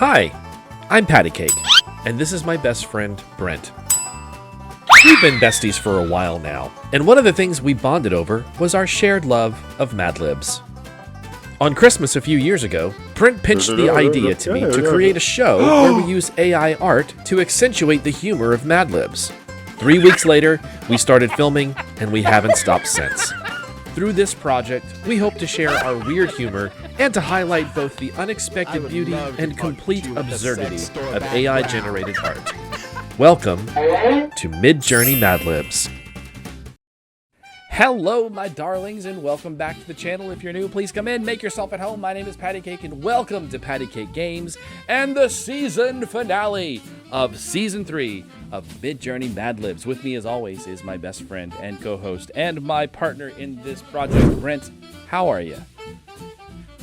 Hi, I'm Paddycake, and this is my best friend, Brent. We've been besties for a while now, and one of the things we bonded over was our shared love of Madlibs. On Christmas a few years ago, Brent pitched the idea to me to create a show where we use AI art to accentuate the humor of Madlibs. 3 weeks later, we started filming, and we haven't stopped since. Through this project, we hope to share our weird humor and to highlight both the unexpected beauty and complete absurdity of AI-generated art. Welcome to MidJourney Madlibs. Hello, my darlings, and welcome back to the channel. If you're new, please come in, make yourself at home. My name is Paddycake, and welcome to Paddycake Games and the season finale of Season 3 of MidJourney Madlibs. With me, as always, is my best friend and co-host and my partner in this project, Brent. How are you?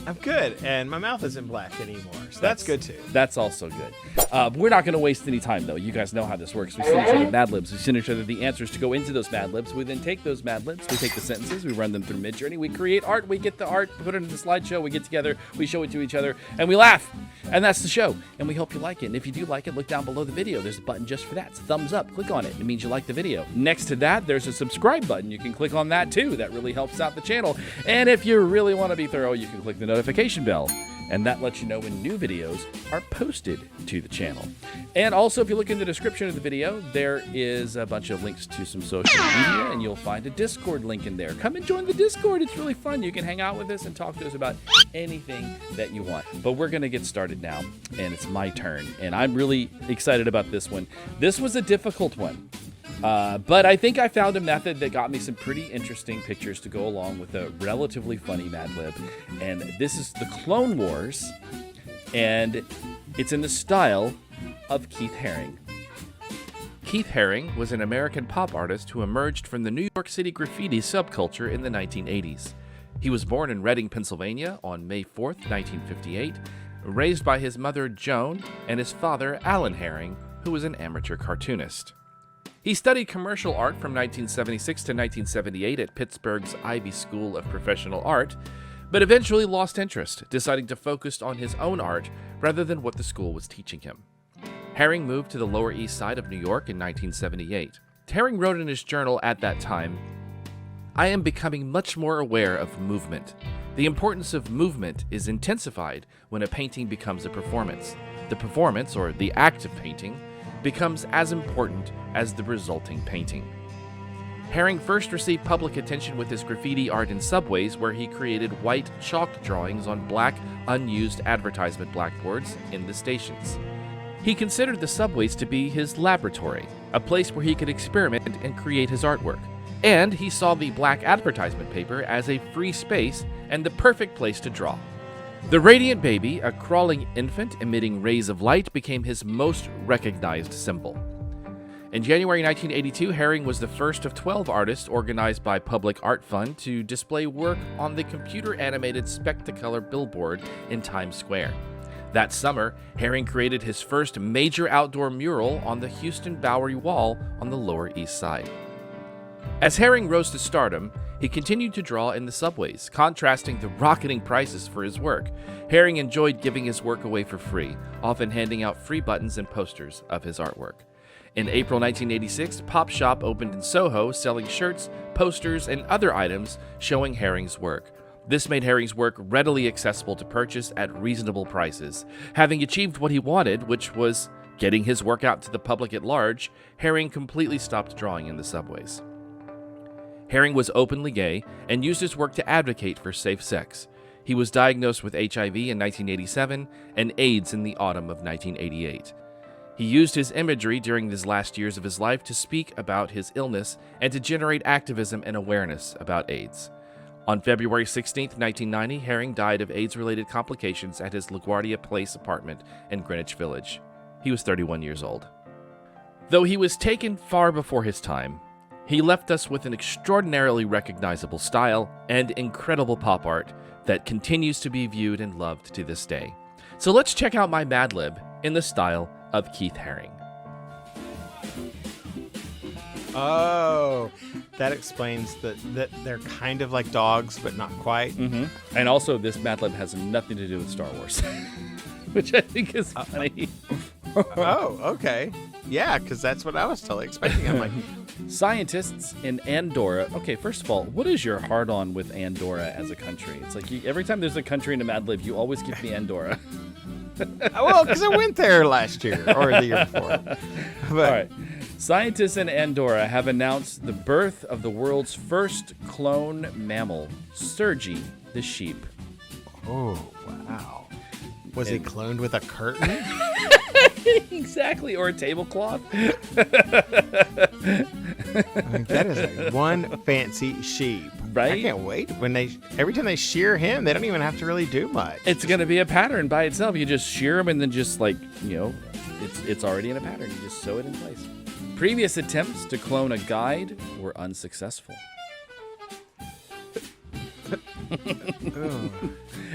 I'm good, and my mouth isn't black anymore, so that's good too. That's also good. We're not going to waste any time, though. You guys know how this works. We send each other Madlibs. We send each other the answers to go into those Madlibs. We then take those Madlibs, we take the sentences, we run them through MidJourney, we create art, we get the art, put it in the slideshow, we get together, we show it to each other, and we laugh. And that's the show, and we hope you like it. And if you do like it, look down below the video. There's a button just for that. It's a thumbs up. Click on it. It means you like the video. Next to that, there's a subscribe button. You can click on that, too. That really helps out the channel. And if you really want to be thorough, you can click the notification bell. And that lets you know when new videos are posted to the channel. And also, if you look in the description of the video, there is a bunch of links to some social media, and you'll find a Discord link in there. Come and join the Discord. It's really fun. You can hang out with us and talk to us about anything that you want. But we're going to get started now, and it's my turn. And I'm really excited about this one. This was a difficult one. But I think I found a method that got me some pretty interesting pictures to go along with a relatively funny Madlib. And this is the Clone Wars, and it's in the style of Keith Haring. Keith Haring was an American pop artist who emerged from the New York City graffiti subculture in the 1980s. He was born in Reading, Pennsylvania on May 4th, 1958, raised by his mother Joan and his father Alan Haring, who was an amateur cartoonist. He studied commercial art from 1976 to 1978 at Pittsburgh's Ivy School of Professional Art, but eventually lost interest, deciding to focus on his own art rather than what the school was teaching him. Haring moved to the Lower East Side of New York in 1978. Haring wrote in his journal at that time, "I am becoming much more aware of movement. The importance of movement is intensified when a painting becomes a performance. The performance, or the act of painting, becomes as important as the resulting painting." Haring first received public attention with his graffiti art in subways, where he created white chalk drawings on black, unused advertisement blackboards in the stations. He considered the subways to be his laboratory, a place where he could experiment and create his artwork. And he saw the black advertisement paper as a free space and the perfect place to draw. The radiant baby, a crawling infant emitting rays of light, became his most recognized symbol. In January 1982, Haring was the first of 12 artists organized by Public Art Fund to display work on the computer-animated Spectacolor billboard in Times Square. That summer, Haring created his first major outdoor mural on the Houston Bowery Wall on the Lower East Side. As Haring rose to stardom, he continued to draw in the subways, contrasting the rocketing prices for his work. Haring enjoyed giving his work away for free, often handing out free buttons and posters of his artwork. In April 1986, Pop Shop opened in Soho, selling shirts, posters, and other items showing Haring's work. This made Haring's work readily accessible to purchase at reasonable prices. Having achieved what he wanted, which was getting his work out to the public at large, Haring completely stopped drawing in the subways. Haring was openly gay and used his work to advocate for safe sex. He was diagnosed with HIV in 1987 and AIDS in the autumn of 1988. He used his imagery during his last years of his life to speak about his illness and to generate activism and awareness about AIDS. On February 16, 1990, Haring died of AIDS-related complications at his LaGuardia Place apartment in Greenwich Village. He was 31 years old. Though he was taken far before his time, he left us with an extraordinarily recognizable style and incredible pop art that continues to be viewed and loved to this day. So let's check out my Madlib in the style of Keith Haring. Oh, that explains that they're kind of like dogs, but not quite. And also, this Madlib has nothing to do with Star Wars. which I think is funny. Oh, okay. Yeah, because that's what I was totally expecting. I'm like, Scientists in Andorra. Okay, first of all, what is your hard-on with Andorra as a country? It's like every time there's a country in a Madlib, you always give me Andorra. well, because I went there last year or the year before. But, All right. Scientists in Andorra have announced the birth of the world's first clone mammal, Sergi the sheep. Oh, wow. Was he cloned with a curtain? Exactly, or a tablecloth. That is one fancy sheep. Right? I can't wait. Every time they shear him, they don't even have to really do much. It's going to be a pattern by itself. You just shear them and then just it's already in a pattern. You just sew it in place. Previous attempts to clone a guide were unsuccessful.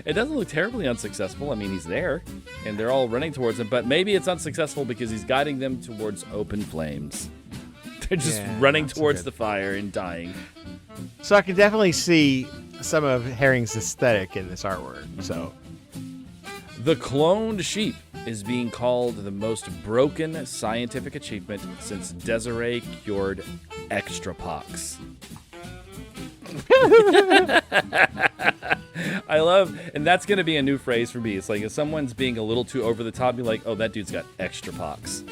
It doesn't look terribly unsuccessful. I mean, he's there, and they're all running towards him, but maybe it's unsuccessful because he's guiding them towards open flames. They're just running towards the fire and dying. So I can definitely see some of Haring's aesthetic in this artwork. So The cloned sheep is being called the most broken scientific achievement since Desiree cured extrapox. I love, and that's going to be a new phrase for me. It's like if someone's being a little too over the top, be like, oh, that dude's got extra pox.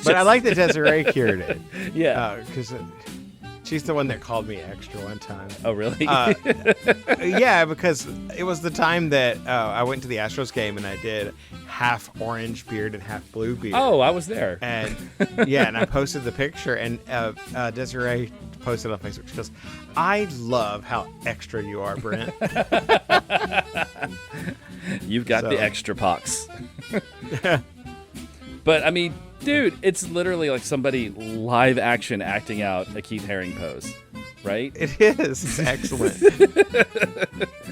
But I like that Desiree cured it. Yeah. Because she's the one that called me extra one time. Oh, really? Yeah, because it was the time that I went to the Astros game and I did half orange beard and half blue beard. Oh, I was there. And yeah, and I posted the picture, and Desiree posted on Facebook. She goes, I love how extra you are, Brent. You've got the extra pox. But, I mean, dude, it's literally like somebody live action acting out a Keith Haring pose, right? It is. It's excellent.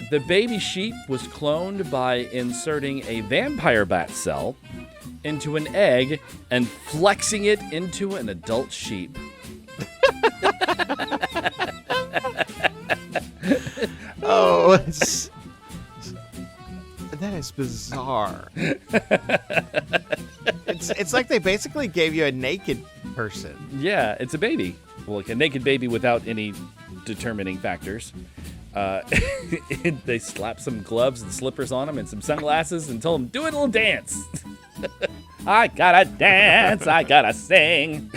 The baby sheep was cloned by inserting a vampire bat cell into an egg and flexing it into an adult sheep. Oh, that is bizarre. It's like they basically gave you a naked person. Yeah, it's a baby. Well, like a naked baby without any determining factors. They slapped some gloves and slippers on him and some sunglasses and told him, do a little dance. I gotta dance, I gotta sing.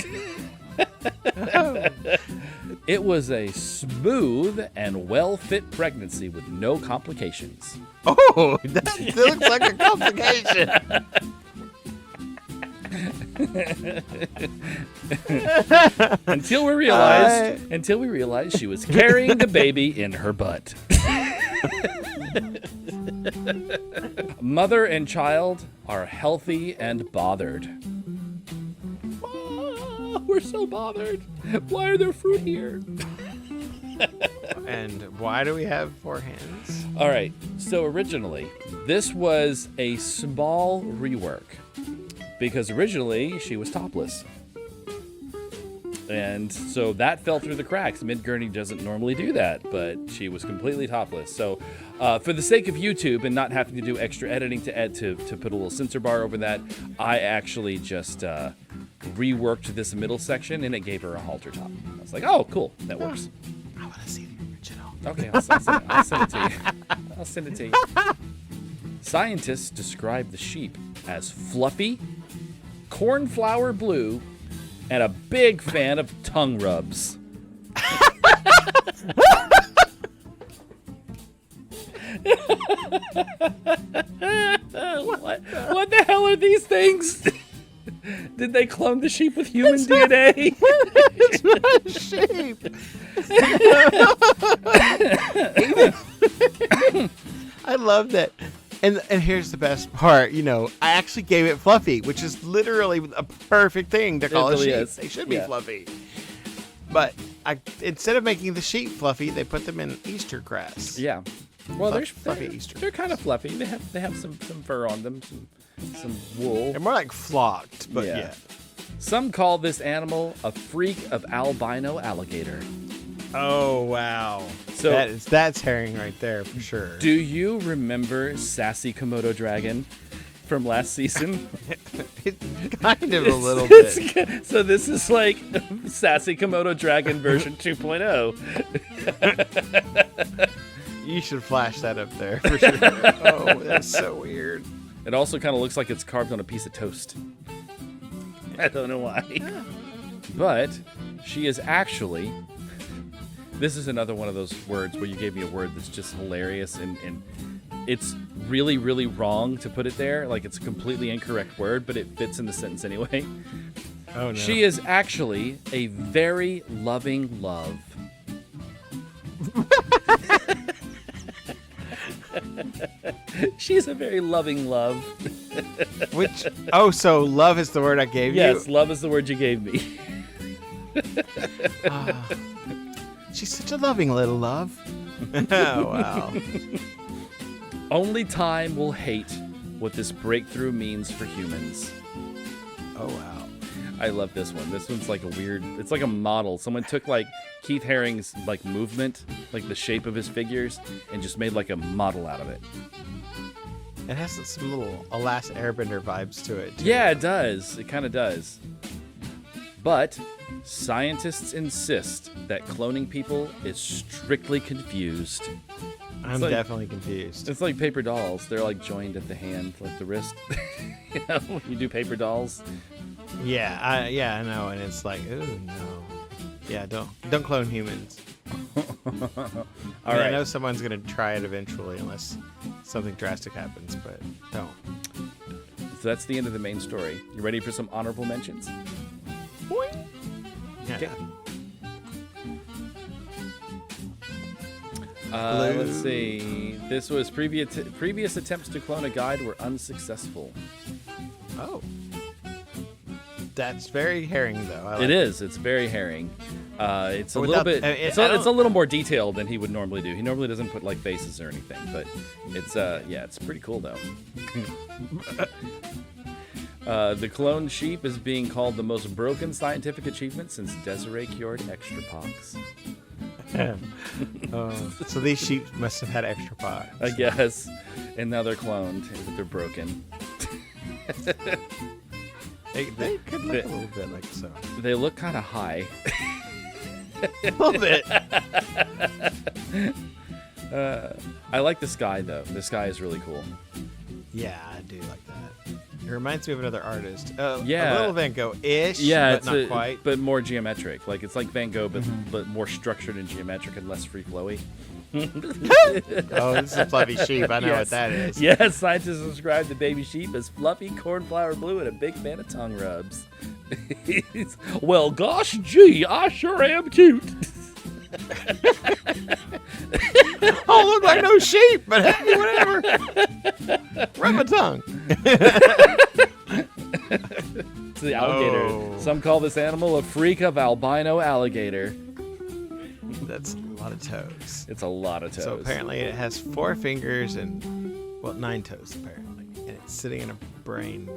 It was a smooth and well-fit pregnancy with no complications. Oh, that looks like a complication. Until we realized she was carrying the baby in her butt. Mother and child are healthy and bothered. Oh, we're so bothered. Why are there fruit here? And why do we have 4 hands? All right. So originally, this was a small rework because originally she was topless. And so that fell through the cracks. MidJourney doesn't normally do that, but she was completely topless. So for the sake of YouTube and not having to do extra editing to put a little censor bar over that, I actually just reworked this middle section, and it gave her a halter top. I was like, oh, cool. That works. I want to see the original. Okay, I'll send it to you. I'll send it to you. Scientists describe the sheep as fluffy, cornflower blue, and a big fan of tongue rubs. What the hell are these things? Did they clone the sheep with human DNA? It's not a sheep. I love that. And here's the best part, I actually gave it fluffy, which is literally a perfect thing to call a sheep. Is. They should be fluffy. But instead of making the sheep fluffy, they put them in Easter grass. Yeah. Well, they're fluffy Easter. They're kind of fluffy. They have some fur on them, some wool. They're more like flocked, but yeah. Some call this animal a freak of albino alligator. Oh, wow. So that's Haring right there for sure. do you remember Sassy Komodo Dragon from last season? Kind of a little bit. So this is like Sassy Komodo Dragon version 2.0. You should flash that up there for sure. Oh, that's so weird. It also kind of looks like it's carved on a piece of toast. I don't know why. But she is actually... This is another one of those words where you gave me a word that's just hilarious, and it's really, really wrong to put it there. Like, it's a completely incorrect word, but it fits in the sentence anyway. Oh, no. She is actually a very loving love. She's a very loving love. So love is the word I gave you? Yes, love is the word you gave me. She's such a loving little love. Oh, wow. Only time will hate what this breakthrough means for humans. Oh, wow. I love this one. This one's like a weird, it's like a model. Someone took like Keith Haring's like movement, like the shape of his figures, and just made like a model out of it. It has some little Alas Airbender vibes to it, too. Yeah, it does. It kind of does. But scientists insist that cloning people is strictly confused. I'm definitely confused. It's like paper dolls. They're like joined at the hand, like the wrist. You know, when you do paper dolls. Yeah, I know, and it's like, ooh, no. Yeah, don't clone humans. All right. I know someone's gonna try it eventually, unless something drastic happens, but don't. So that's the end of the main story. You ready for some honorable mentions? Yeah. Okay. Let's see. This was previous attempts to clone a guide were unsuccessful. Oh. That's very Haring, though. I like It is. It's very Haring. It's a But little without- bit. It's a little more detailed than he would normally do. He normally doesn't put like faces or anything, but it's it's pretty cool though. The cloned sheep is being called the most broken scientific achievement since Desiree cured extra pox. So these sheep must have had extra pox. I guess, and now they're cloned. They're broken. They could look a little bit like so. They look kind of high. A little bit. I like the sky though. The sky is really cool. Yeah, I do like that. It reminds me of another artist. Yeah. A little Van Gogh-ish, Yeah, but it's not quite. but more geometric. Like it's like Van Gogh, but more structured and geometric and less free flowy. Oh, this is a fluffy sheep. I know what that is. Yes, scientists describe the baby sheep as fluffy, cornflower blue, and a big fan of tongue rubs. Well, gosh, gee, I sure am cute. Oh, look like no sheep, but hey, whatever. Rub my tongue. It's the alligator. Oh. Some call this animal a freak of albino alligator. That's a lot of toes. It's a lot of toes. So apparently it has 4 fingers and, 9 toes apparently. And it's sitting in a brain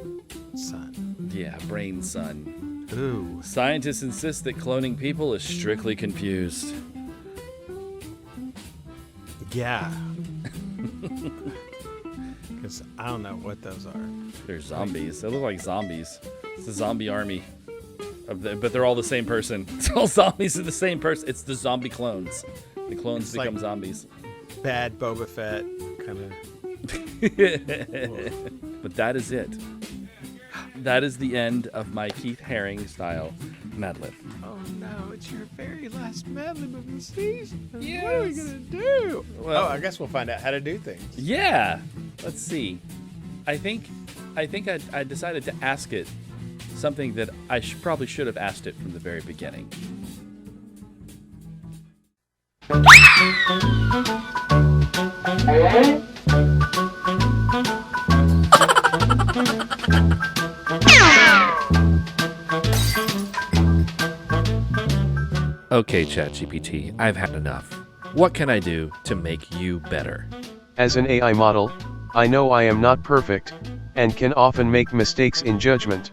sun. Yeah, brain sun. Ooh. Scientists insist that cloning people is strictly confused. Yeah. Because I don't know what those are. They're zombies. They look like zombies. It's a zombie army. But they're all the same person. It's all zombies are the same person. It's the zombie clones. The clones It's become like zombies. Bad Boba Fett kind of. But that is it. That is the end of my Keith Haring style Madlib. Oh no, it's your very last Madlib of the season. Yes. What are we gonna do? Well- I guess we'll find out how to do things. Yeah. Let's see. I think I decided to ask it something that I probably should have asked it from the very beginning. Okay, ChatGPT, I've had enough. What can I do to make you better? As an AI model, I know I am not perfect, and can often make mistakes in judgment.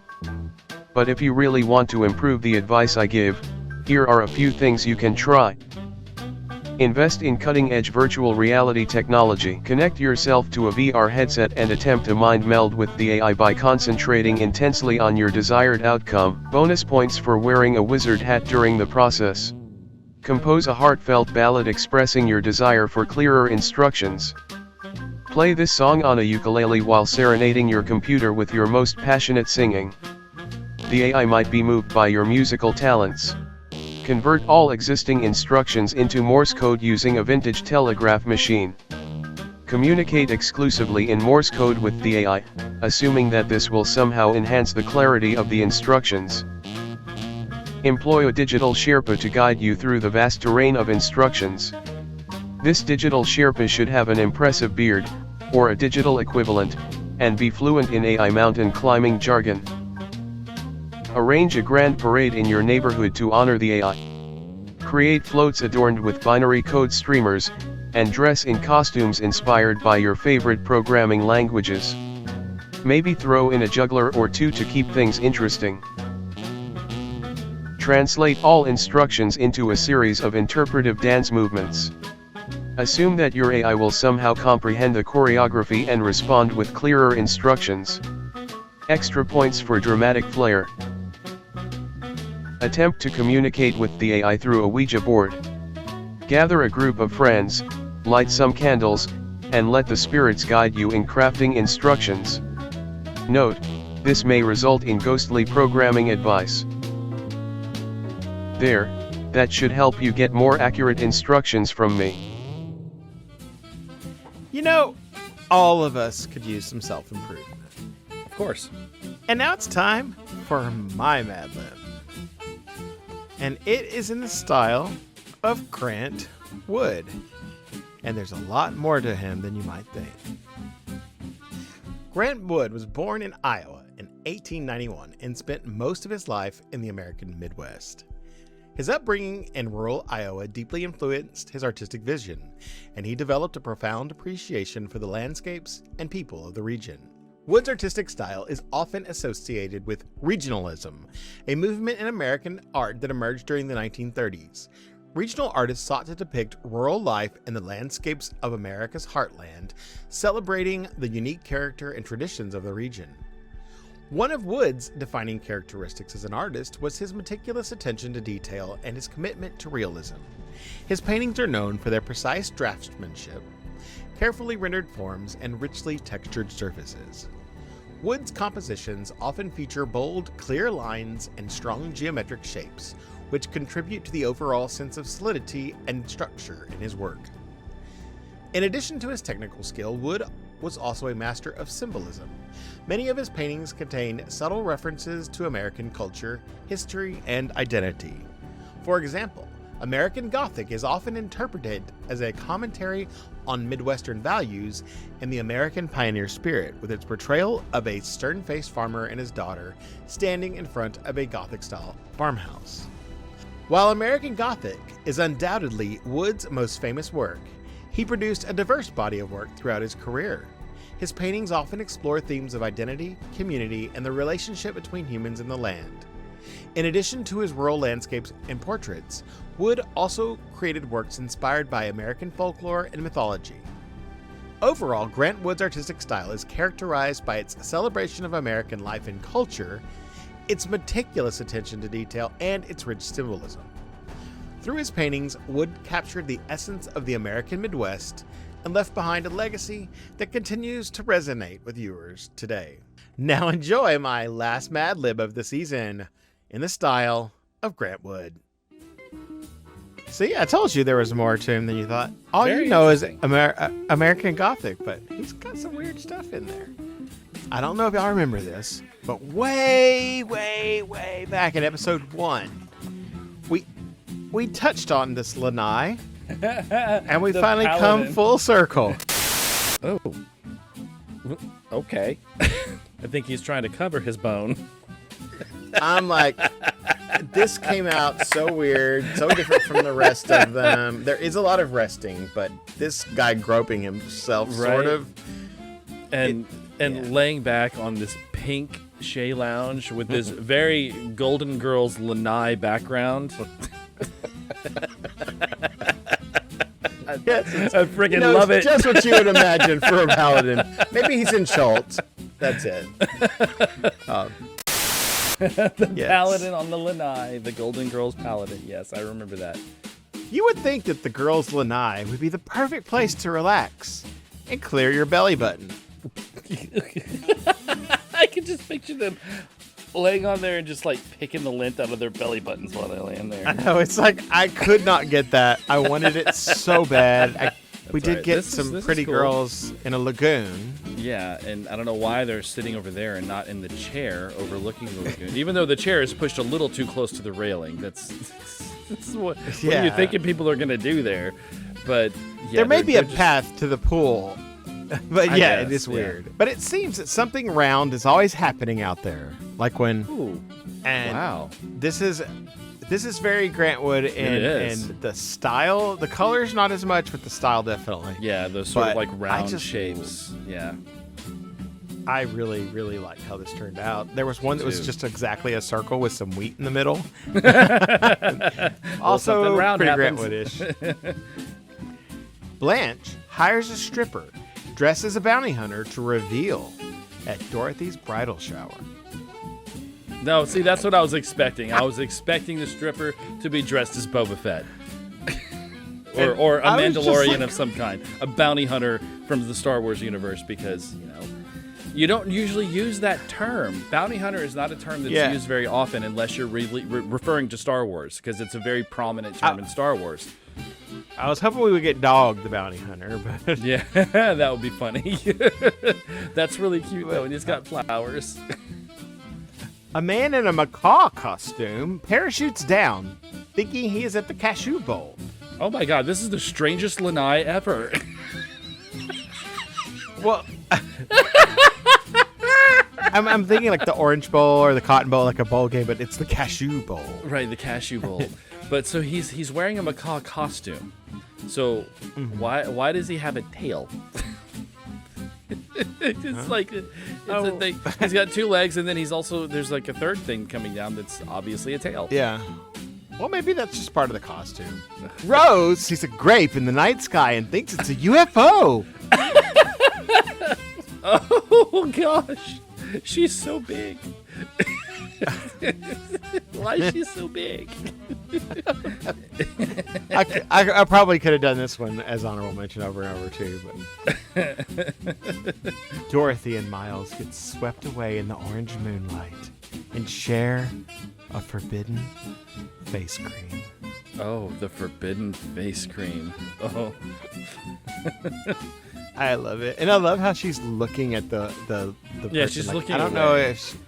But if you really want to improve the advice I give, here are a few things you can try. Invest in cutting-edge virtual reality technology. Connect yourself to a VR headset and attempt to mind meld with the AI by concentrating intensely on your desired outcome. Bonus points for wearing a wizard hat during the process. Compose a heartfelt ballad expressing your desire for clearer instructions. Play this song on a ukulele while serenading your computer with your most passionate singing. The AI might be moved by your musical talents. Convert all existing instructions into Morse code using a vintage telegraph machine. Communicate exclusively in Morse code with the AI, assuming that this will somehow enhance the clarity of the instructions. Employ a digital Sherpa to guide you through the vast terrain of instructions. This digital Sherpa should have an impressive beard, or a digital equivalent, and be fluent in AI mountain climbing jargon. Arrange a grand parade in your neighborhood to honor the AI. Create floats adorned with binary code streamers, and dress in costumes inspired by your favorite programming languages. Maybe throw in a juggler or two to keep things interesting. Translate all instructions into a series of interpretive dance movements. Assume that your AI will somehow comprehend the choreography and respond with clearer instructions. Extra points for dramatic flair. Attempt to communicate with the AI through a Ouija board. Gather a group of friends, light some candles, and let the spirits guide you in crafting instructions. Note, this may result in ghostly programming advice. There, that should help you get more accurate instructions from me. You know, all of us could use some self-improvement. Of course. And now it's time for my Madlib. And it is in the style of Grant Wood. And there's a lot more to him than you might think. Grant Wood was born in Iowa in 1891 and spent most of his life in the American Midwest. His upbringing in rural Iowa deeply influenced his artistic vision, and he developed a profound appreciation for the landscapes and people of the region. Wood's artistic style is often associated with regionalism, a movement in American art that emerged during the 1930s. Regional artists sought to depict rural life and the landscapes of America's heartland, celebrating the unique character and traditions of the region. One of Wood's defining characteristics as an artist was his meticulous attention to detail and his commitment to realism. His paintings are known for their precise draftsmanship, carefully rendered forms, and richly textured surfaces. Wood's compositions often feature bold, clear lines and strong geometric shapes, which contribute to the overall sense of solidity and structure in his work. In addition to his technical skill, Wood was also a master of symbolism. Many of his paintings contain subtle references to American culture, history, and identity. For example, American Gothic is often interpreted as a commentary on Midwestern values and the American pioneer spirit, with its portrayal of a stern-faced farmer and his daughter standing in front of a Gothic-style farmhouse. While American Gothic is undoubtedly Wood's most famous work, he produced a diverse body of work throughout his career. His paintings often explore themes of identity, community, and the relationship between humans and the land. In addition to his rural landscapes and portraits, Wood also created works inspired by American folklore and mythology. Overall, Grant Wood's artistic style is characterized by its celebration of American life and culture, its meticulous attention to detail, and its rich symbolism. Through his paintings, Wood captured the essence of the American Midwest and left behind a legacy that continues to resonate with viewers today. Now enjoy my last Madlib of the season in the style of Grant Wood. See, I told you there was more to him than you thought. All Very you know is interesting. American Gothic, but he's got some weird stuff in there. I don't know if y'all remember this, but way back in episode 1, we touched on this Lanai, and we The finally paladin. come full circle. Oh. Okay. I think he's trying to cover his bone. I'm like, this came out so weird, so different from the rest of them. There is a lot of resting, but this guy groping himself, sort Right. of. And laying back on this pink Shea lounge with this very Golden Girls Lanai background. Yes, I freaking love it. Just what you would imagine for a paladin. Maybe he's in Schultz. That's it. Paladin on the Lanai, the Golden Girls Paladin. Yes, I remember that. You would think that the girls' Lanai would be the perfect place to relax and clear your belly button. I can just picture them laying on there and just like picking the lint out of their belly buttons while they lay in there. I know, it's like I could not get that. I wanted it so bad. We did get some pretty girls in a lagoon. Yeah, and I don't know why they're sitting over there and not in the chair overlooking the lagoon. Even though the chair is pushed a little too close to the railing. That's what are you thinking people are going to do there? But yeah, there may be a path to the pool. But yeah, it is weird. But it seems that something round is always happening out there. Like when wow. This is very Grantwood and the style, the colors not as much, but the style definitely. Yeah, those sort of like round shapes. Yeah. I really, really like how this turned out. There was one that was just exactly a circle with some wheat in the middle. Also pretty Grantwood-ish. Blanche hires a stripper dressed as a bounty hunter to reveal at Dorothy's bridal shower. No, see, that's what I was expecting. I was expecting the stripper to be dressed as Boba Fett. or a Mandalorian of some kind. A bounty hunter from the Star Wars universe because, you don't usually use that term. Bounty hunter is not a term that's used very often unless you're really referring to Star Wars because it's a very prominent term in Star Wars. I was hoping we would get Dog the bounty hunter, but yeah, that would be funny. That's really cute though, and he's got flowers. A man in a macaw costume parachutes down, thinking he is at the cashew bowl. Oh my god, this is the strangest Lanai ever. Well, I'm thinking like the Orange Bowl or the Cotton Bowl, like a bowl game, but it's the cashew bowl. Right, the cashew bowl. But so he's wearing a macaw costume. So why does he have a tail? It's like it's a thing. He's got two legs, and then there's like a third thing coming down that's obviously a tail. Yeah. Well, maybe that's just part of the costume. Rose sees a grape in the night sky and thinks it's a UFO. Oh gosh, she's so big. Why is she so big? I probably could have done this one as honorable mention over and over too, but Dorothy and Miles get swept away in the orange moonlight and share a forbidden face cream. Oh, the forbidden face cream. Oh. I love it, and I love how she's looking at the yeah, person. she's like, looking. I don't know if,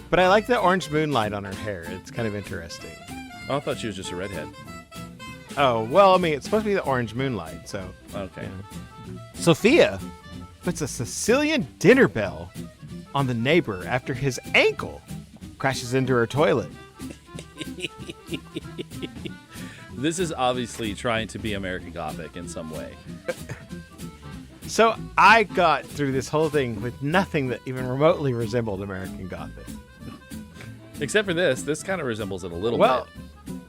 but I like the orange moonlight on her hair. It's kind of interesting. Oh, I thought she was just a redhead. Oh well, I mean it's supposed to be the orange moonlight, so okay. Yeah. Sophia puts a Sicilian dinner bell on the neighbor after his ankle crashes into her toilet. This is obviously trying to be American Gothic in some way. So I got through this whole thing with nothing that even remotely resembled American Gothic. Except for this. This kind of resembles it a little bit.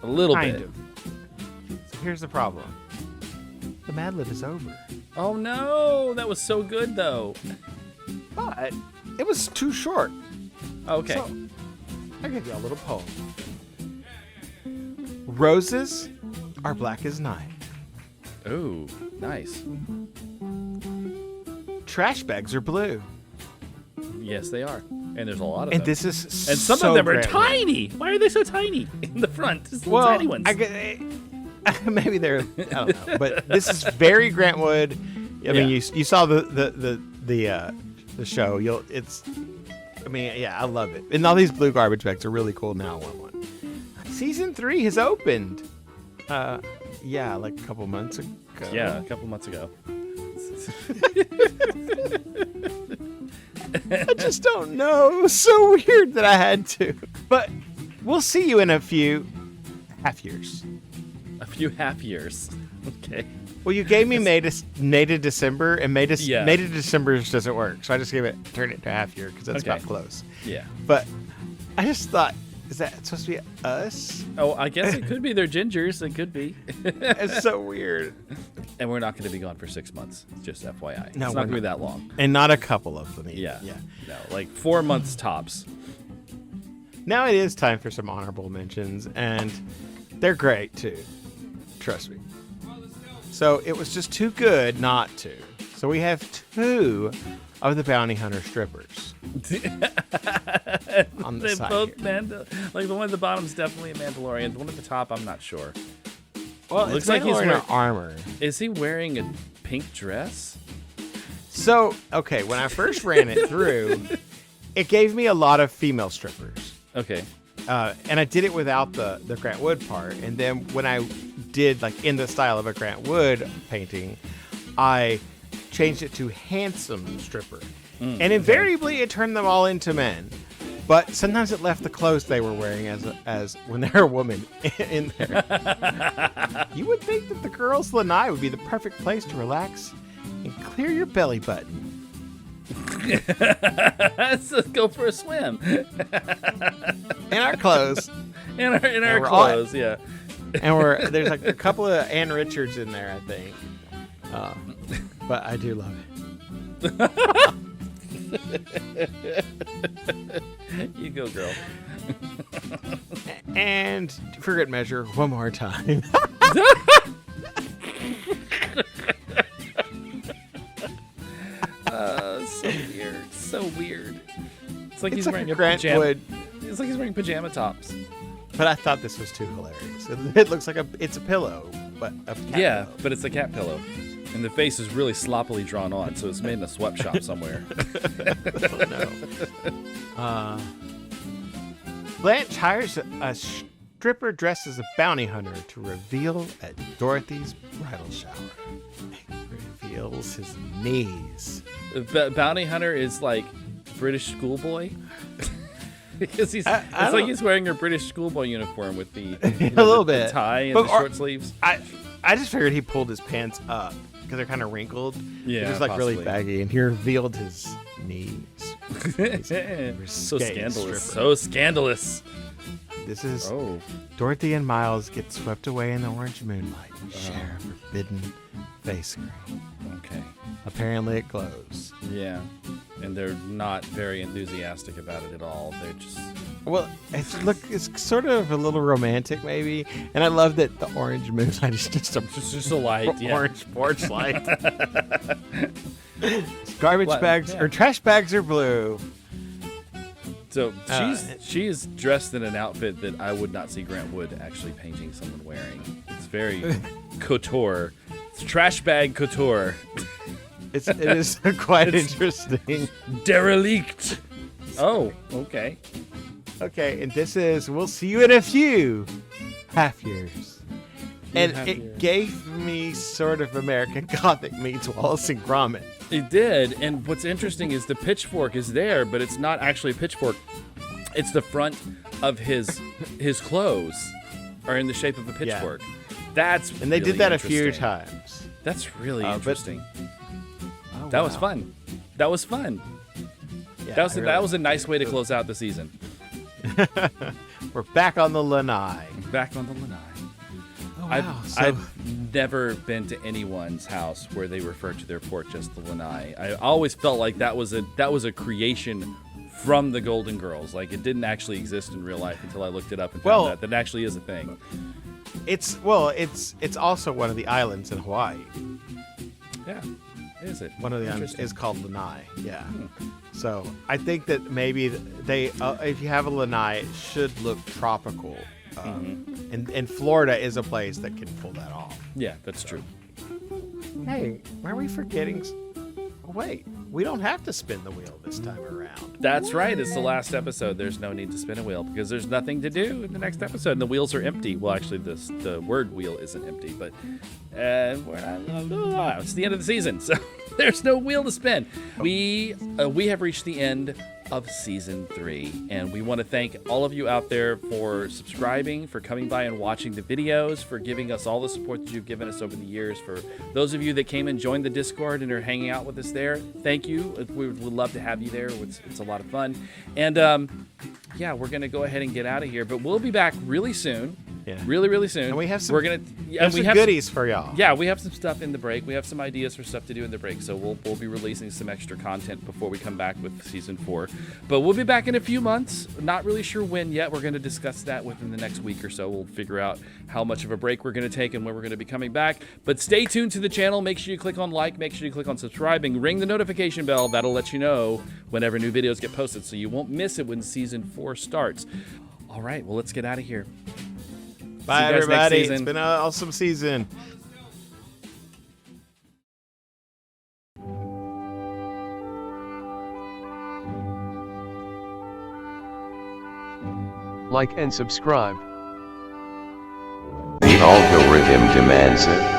A little kind bit. Of. So here's the problem. The Madlib is over. Oh no, that was so good though. But it was too short. Okay. So I give you a little poem. Roses are black as night. Ooh, nice. Trash bags are blue. Yes, they are. And there's a lot of and them. This is and some so of them are great. Tiny. Why are they so tiny in the front? Just well, tiny ones. Maybe they're, I don't know. But this is very Grantwood. I mean, you saw the show. I love it. And all these blue garbage bags are really cool now. I want one. Season 3 has opened. Like a couple months ago. Yeah, a couple months ago. I just don't know. It was so weird that I had to. But we'll see you in a few half years. A few half years. Okay. Well, you gave me May to December, and May to December doesn't work. So I just turn it to half year because that's about close. Yeah. But I just thought, is that supposed to be us? Oh, I guess it could be their gingers. It could be. It's so weird. And we're not going to be gone for 6 months. Just FYI. No, it's not going to be that long. And not a couple of them either. Yeah. Yeah. No, like 4 months tops. Now it is time for some honorable mentions, and they're great too. Trust me. So it was just too good not to. So we have 2 of the bounty hunter strippers on the They side both here. like the one at the bottom is definitely a Mandalorian. The one at the top, I'm not sure. Well, Looks it's like he's Mandalorian wearing- armor. Is he wearing a pink dress? So, okay, when I first ran it through, it gave me a lot of female strippers. Okay. And I did it without the Grant Wood part. And then when I did, like, in the style of a Grant Wood painting, I changed it to handsome stripper. And invariably, it turned them all into men. But sometimes it left the clothes they were wearing as when they're a woman in there. You would think that the girls' lanai would be the perfect place to relax and clear your belly button. So go for a swim. In our clothes. in our we're all- clothes, yeah. And there's like a couple of Ann Richards in there, I think. But I do love it. You go, girl. And for good measure, one more time. So weird. So weird. It's like he's It's like wearing a a Grant pajama. Wood. It's like he's wearing pajama tops. But I thought this was too hilarious. It looks like it's a pillow, but a cat Yeah, pillow. but it's a cat pillow. And the face is really sloppily drawn on, so it's made in a sweatshop somewhere. Oh, no. Blanche hires a stripper dressed as a bounty hunter to reveal at Dorothy's bridal shower. He reveals his knees. Bounty Hunter is like British schoolboy. Because it's I like don't- he's wearing a British schoolboy uniform with the A little the bit. tie and But the are- short sleeves. I just figured he pulled his pants up because they're kind of wrinkled. Yeah, They're just like really possibly. baggy, and he revealed his knees. So risque scandalous. stripper. So scandalous. This is Oh. Dorothy and Miles get swept away in the orange moonlight and share a forbidden face cream. Okay. Apparently it glows. Yeah. And they're not very enthusiastic about it at all. They're just Well, it's sort of a little romantic maybe, and I love that the orange moonlight is just just a light. Yeah. orange porch light. Garbage What? bags Yeah. or trash bags are blue. So Uh, she is dressed in an outfit that I would not see Grant Wood actually painting someone wearing. It's very couture. It's trash bag couture. It is quite interesting. Derelict. Oh, okay. Okay, and this is we'll see you in a few half years. And half it years. gave me sort of American Gothic meets Wallace and Gromit. It did, and what's interesting is the pitchfork is there, but it's not actually a pitchfork. It's the front of his clothes are in the shape of a pitchfork. That's And they really did that a few interesting. times. That's really but- interesting. Oh, That was wow. fun. That was fun. Yeah, That was a nice way to close out the season. We're back on the Lanai. Back on the Lanai. Oh, I've never been to anyone's house where they refer to their porch as the Lanai. I always felt like that was a creation from the Golden Girls. Like it didn't actually exist in real life until I looked it up and Well- found that actually is a thing. it's also one of the islands in Hawaii. Yeah, is it? One of the islands Interesting. is called Lanai. Yeah. So I think that maybe they, if you have a Lanai, it should look tropical. And Florida is a place that can pull that off. Yeah, that's true. Hey, why are we forgetting? Oh, wait, we don't have to spin the wheel this time around. That's right. It's the last episode. There's no need to spin a wheel because there's nothing to do in the next episode. And the wheels are empty. Well, actually, the word wheel isn't empty, but it's the end of the season, so there's no wheel to spin. We have reached the end of season 3, and we want to thank all of you out there for subscribing, for coming by and watching the videos, for giving us all the support that you've given us over the years. For those of you that came and joined the Discord and are hanging out with us there, thank you. We would love to have you there. It's a lot of fun. And yeah, we're going to go ahead and get out of here, but we'll be back really soon Yeah. really, really soon. And we have some, we're gonna and we have goodies for y'all. Yeah, we have some stuff in the break. We have some ideas for stuff to do in the break. So we'll be releasing some extra content before we come back with season 4. But we'll be back in a few months. Not really sure when yet. We're going to discuss that within the next week or so. We'll figure out how much of a break we're going to take and when we're going to be coming back. But stay tuned to the channel. Make sure you click on like. Make sure you click on subscribing. Ring the notification bell. That'll let you know whenever new videos get posted, so you won't miss it when season 4 starts. All right. Well, let's get out of here. Bye, everybody. It's been an awesome season. Like and subscribe. The algorithm demands it.